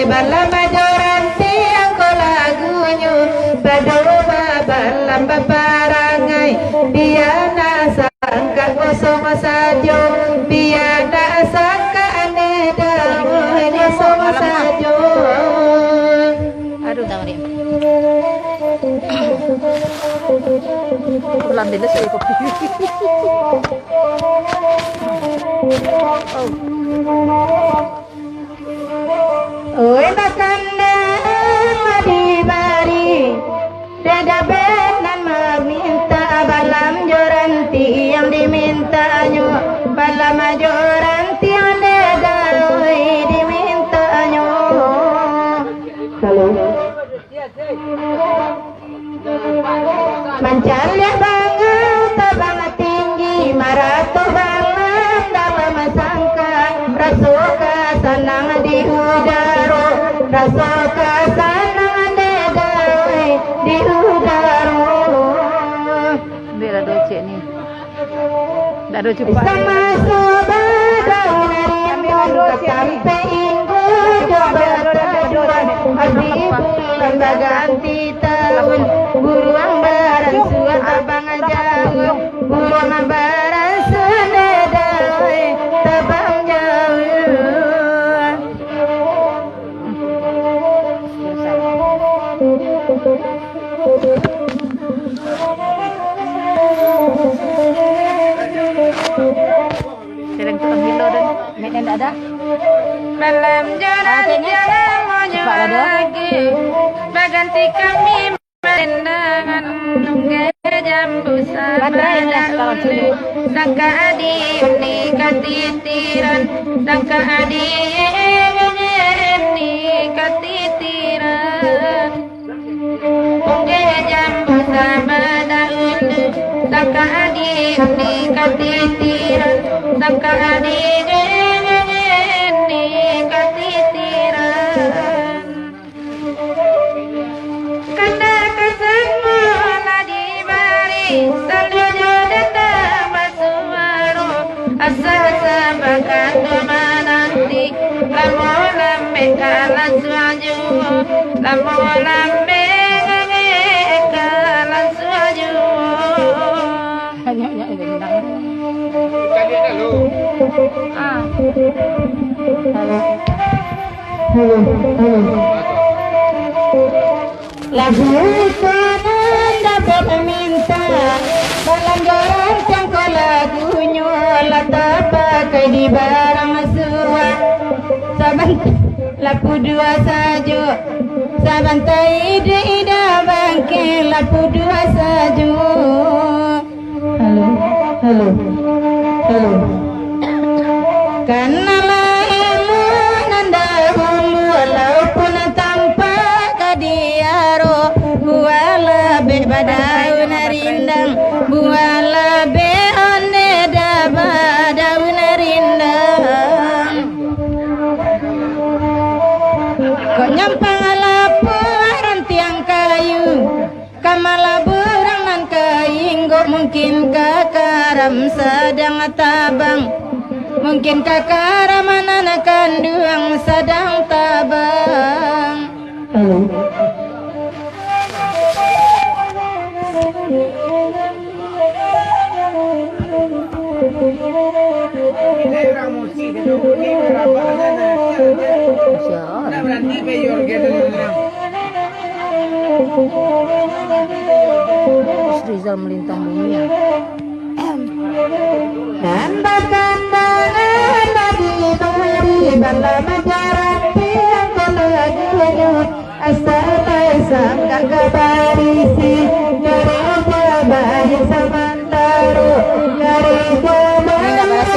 bala majoranti angko lagunya badoma balam baparangai biana sangka kosong sajo biana sangka ane daun kosong sajo. Aduh tahu dia. Pulang dulu saya kopi. Oi bakanda madibari dada benan meminta balam joranti yang dimintanya balam joranti yang dada oi dimintanya. Halo. Mancar ya banget tabang tinggi marato balam dalam sangka rasoka sanang di udara rasoka sanang dedai di udara. Bela doce nih. Dah doce pak. Sama sobat narimun sampai inggo coba taduan habib ganti tahun buruang barang suat abang jauh buruang barang senedai tabang jauh. Sereng tu ambil lo dan medan tak ada. Malam jalan jalan mau lagi baganti kami merendangan nunggu jambu sabar sangka adi ini katitiran sangka adi ini katitiran nunggu jambu sabar sangka adi ini katitiran sangka adi ini katitiran kandar kesemua nadi bari saljunya datang basuaro asal sabakan domananti lamo lambe kalan suaju lamo lambe kalan suaju. Hanya bintang. Ah. Lagu kanan dapat meminta balang goreng cangko lagunya lata pakai di barang suah saban laku dua sajo saban ide ida bangke laku dua sajo. Halo halo halo kanalah elu nanda hulu walaupun tanpa kadiaro buala be badaun rindang buala be onde da badaun rindang kok nyampang lapuran tiang kayu kamala burang nan kainggo mungkin kakaram sedang tabang mungkin kakaram anak kandung sedang tabang. Halo. Rizal melintang bumi ya. Nanda-kandangan nadi-nadi bala majarati angko lagunya asal sangka kabarisi dari jabahi samantaro dari jabahi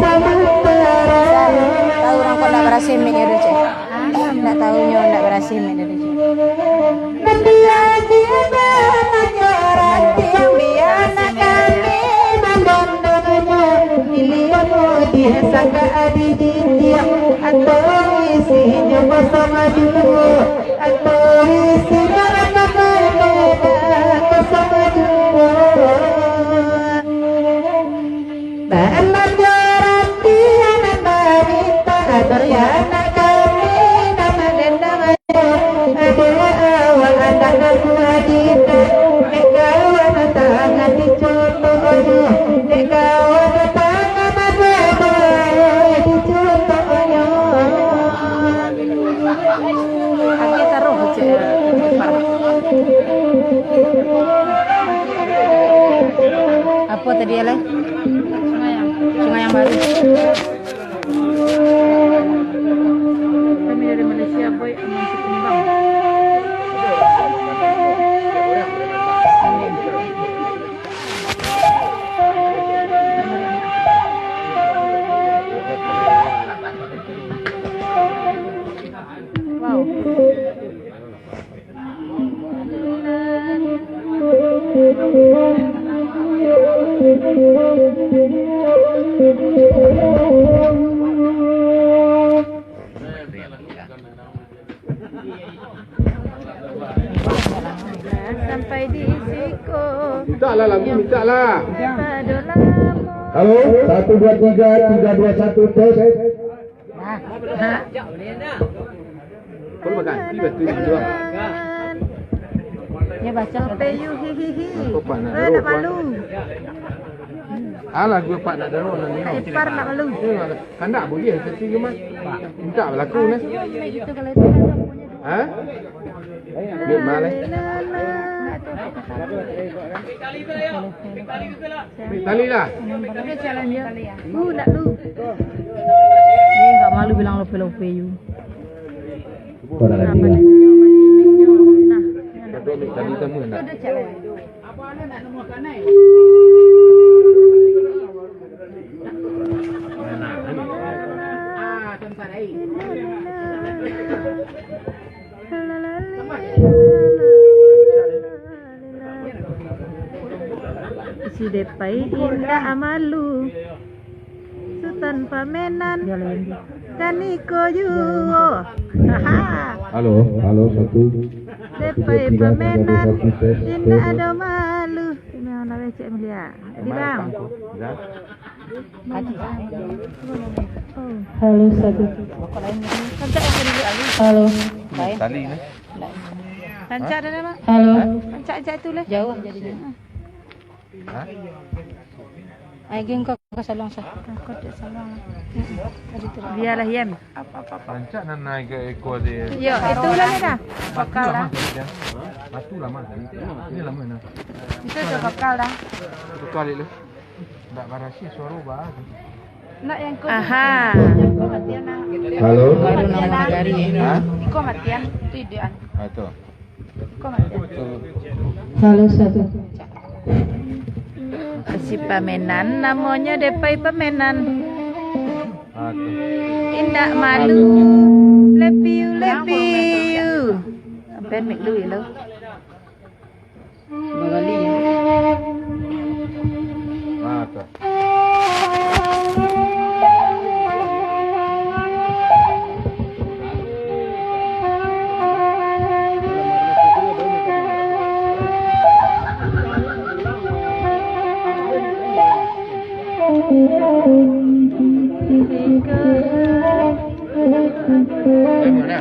samantaro. Tahu orang kok tak berhasil mek ya doce. Tak tahunya tak berhasil mek ya doce. Nanti aja majarati yang biasa kami mandondonnya ilianmu dia sangka adi diam atau isinya kosong dulu atau isinya kosong dulu. Bahan majarati anak barita adoyana kami sedia lah. Sungai yang baru. Kami dari Malaysia, boy, aman si Penimbang. Wow. Sampai di Siko. Minta lah lagu, minta lah. Padola. Halo, 1, 2, 3, 3, 2, 1, tes. Kau makan, tiba tiba dua. Ya baca. Peyu hihihi. Kau pak nak Nak daruk, malu. Alah, gue pak nak daruk nak ni. Ipar nak malu. Kandak boleh, tapi cuma minta berlaku ni. Gitu kalau itu kan punya. Ha? Ni mana? Tali lah. Dia jalan dia. Nak lu. Dia enggak malu bilang lope-lope you. Kau dah Nah, tali temu nak. ada jalan. Si Depai indah amalu Sultan Pamenan Kaniko Yuo. Halo, halo 1. Depai Pamenan indah ada malu. Ini mana becek mulia. Di bang. Halo satu. Halo. Lain. Tali ni. Pancak ada nama? Halo. Pancak tu lah. Jauh jadinya. Ha? Ai geng kau kasalong sa. Takut dia salah. Biarlah yam. Pancak nak naik ke ekor dia. Yo, itulah ni dah. Bakal dah. Batu lama tadi. Ini lama nak. Itu dah bakal dah. Satu kali lu. Tak barasi suara bah. Nak yang kau. Aha. Kau matian nah. Halo. Baru nama negari. Ha? Kau matian. Tu dia. Ha tu. Kau matian. Halo satu. Si Pamenan namanya Depai Pamenan. Ha tu. Indah malu. Lepiu. Sampai mek lu ya lo. Bagali. Ha tu. Mana?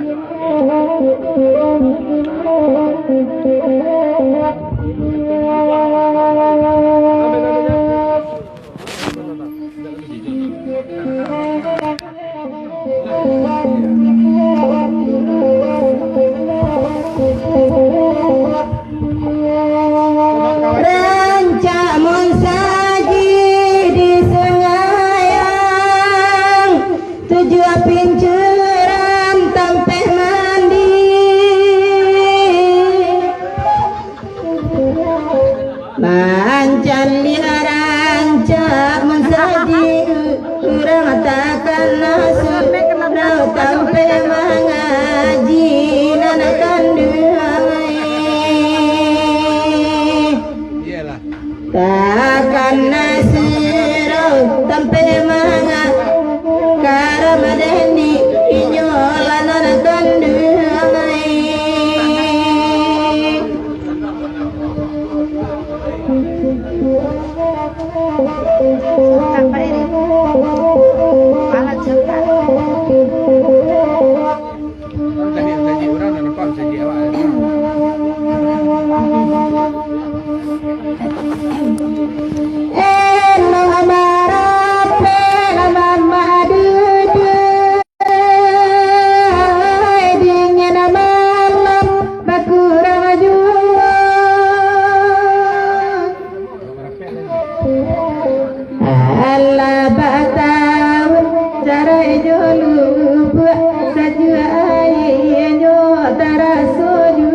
Rancak monsaji di Sengayang, tujuh pincuran tampeh mandi. Mancan lihat rancak monsaji, urang takkan nasib, rau tampeh mengaji nanakan takkan nasiro tampe manga karamadeni jolu sajua ayo tarasoju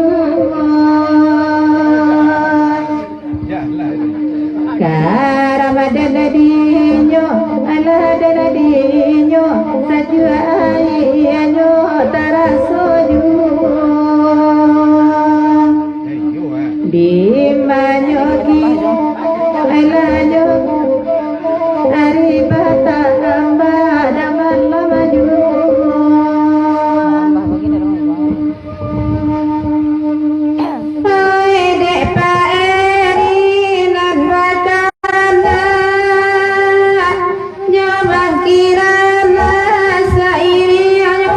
Karamadan dinyo aladan dinyo sajua ayo tarasoju di manyogi alajo aribata amba daman lamaju Aide paeri nagrakana nyobang kirana sairianyo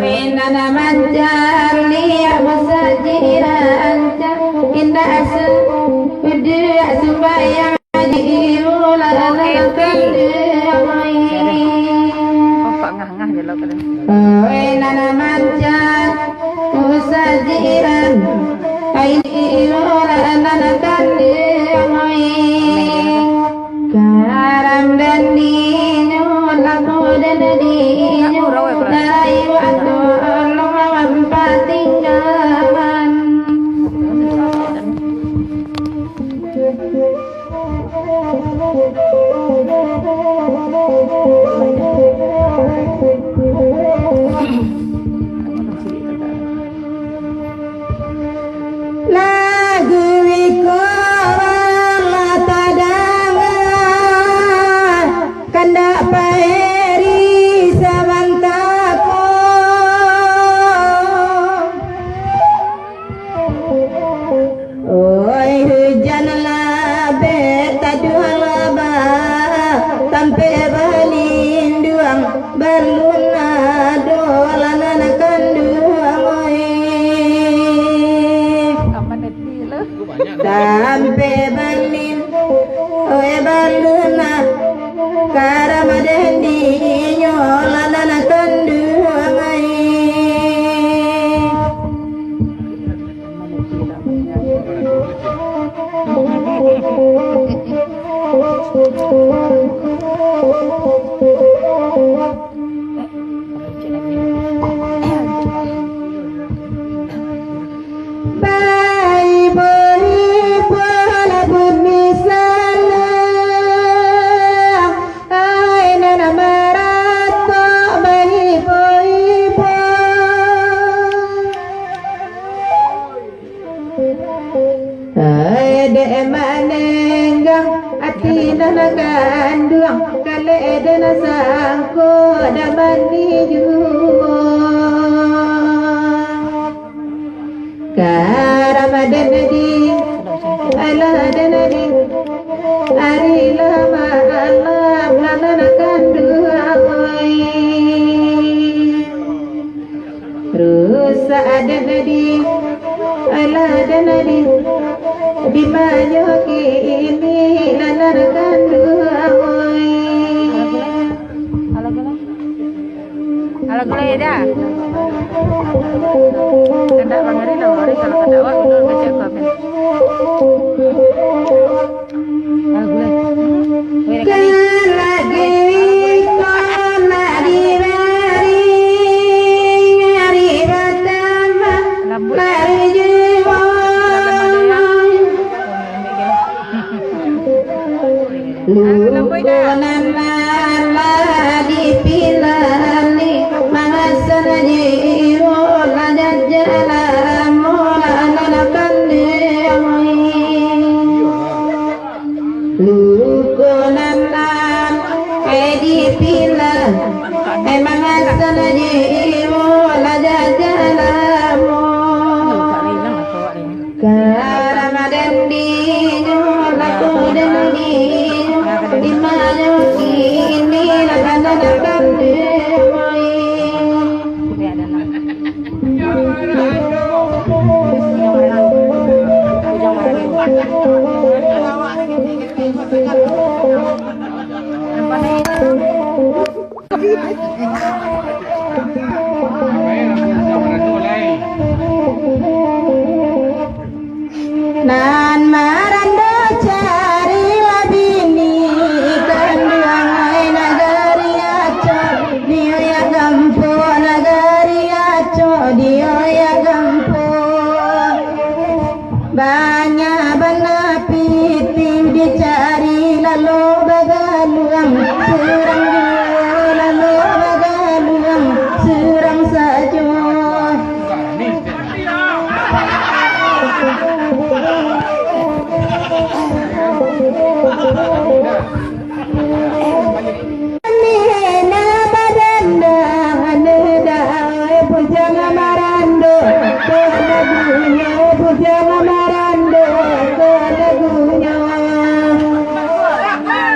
Inna manjar liya masajira anta inna asu udah supaya jiru lalakan ngah-ngah je lo kada. Inna manjar masajiran jiru lalakan karam dan dinyo laku dan dinyo dari waktu Allah tinggalan lagu wikola tadangan kanda paeri sabantako oi hujan labe tajuala ba sampai balinduang baluna dolanan kanduang oi sampai balin oi baluna karamadan dinyo lanan kanduang oi Bye bye pola bumi sana ai nana marato bye bye ai de manenggang ati nana kanduang kale dana sangko damani juo Karamadan di aladan di ari lama alam lalanakan dua koi rusa adan di aladan di manyoki ini lalanakan dua koi Ala-ala ida. Kada bangari lo hari kalau kada awak udah baca komen. Ala-ala. Lagi kona di bari nyari batama mari jiwa lukunan lala dipilani mangasan jiwa lajat jalan mulana kandai lukunan lala dipilani mangasan jiwa lajat jalan karamadan dinyo laku dan dinyo di mana kini lalanakan demai nan maranda cari labin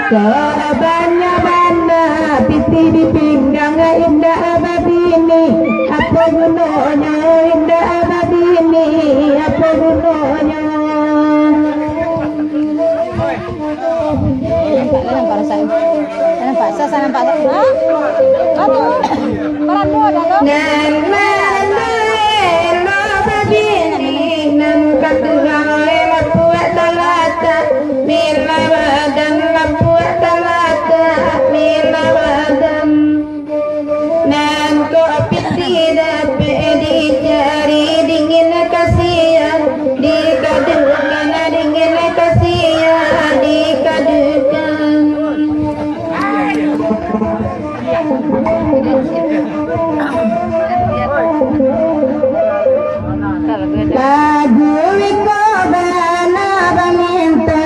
Kebanyakan piti di pinggang indah abadi ini, apa gunanya indah abadi ini, apa gunanya? Nampak saya. Nampak saya nampak. Hah? Aduh. Parando dah tu. Nan begini nan katuai lapuat talata mila badan lapuat talata mila badan nan ko piti dapat dicari dingin kasihan dikadukan dingin kasihan dikadukan. Lagu wiko bana baminta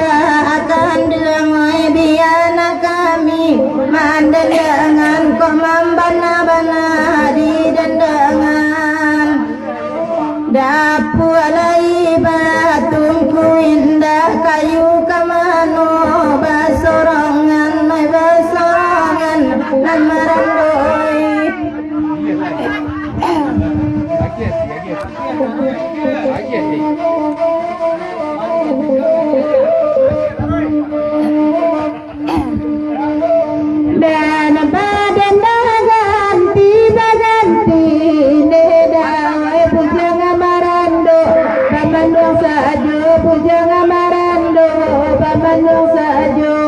akan dengai biana kami mandangan ko mambana-bana di dandangan dapu alai batungku indah kayu kamano basorongan nan marandoi. Dan badan ganti nedawai pujang marando pamandong sajo pujang marando pamandong sajo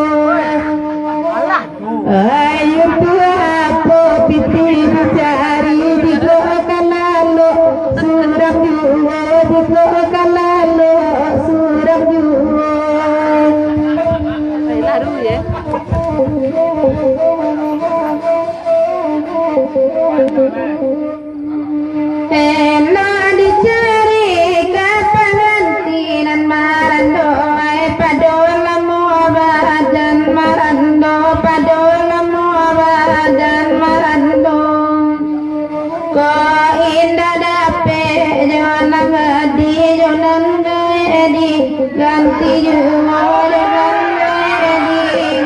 ayo apa piti dicari di kalalo surak juwo di kalalo surak juwo. Lalu ya. Ena dicari kata gantinan marando ai padola badan marando padola badan marando ko indah dape jonan ngadi jonan ngadi ganti juwo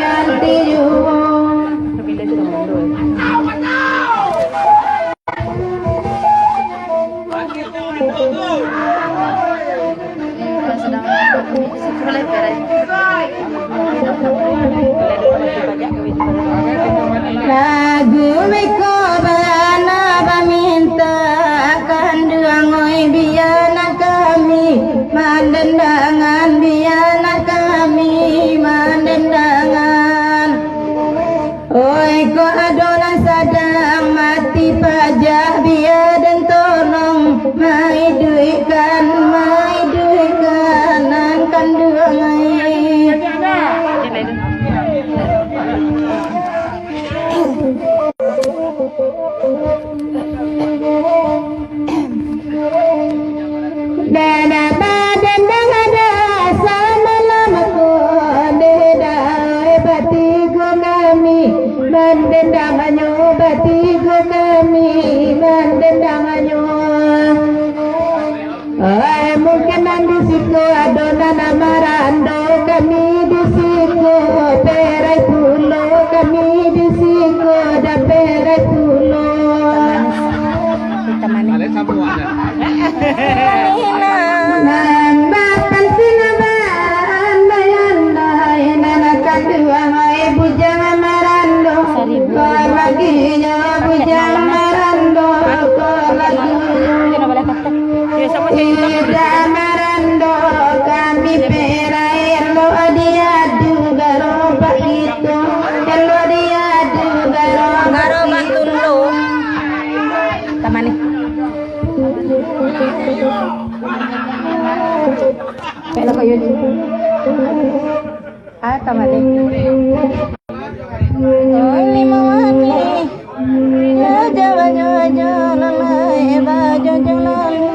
ganti juwo. Lagu wiko bana baminta akan duangoi biana kami mandangan biana kami mandangan. Oi ko adonan sadang mati pajak biar dan tolong mai duikan nan kan duangai. Dada badan dada sama lamaku dedai batiku kami mendendangannya batiku kami mendendangannya. Mungkin di situ adonan marando kami di situ perai pulo kami di situ ada perai pulo. Nambakan sinaban bayandai nanakan duangai bujang marando kolaginya bujang marando kolaginya ida marando kami perai lo diadu garo bakito lo diadu garo batulo tamani. Pelo ko yun. Tamani. Joy mawani. Jawa lalai bajo jolalu.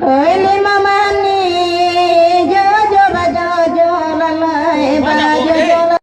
Ơi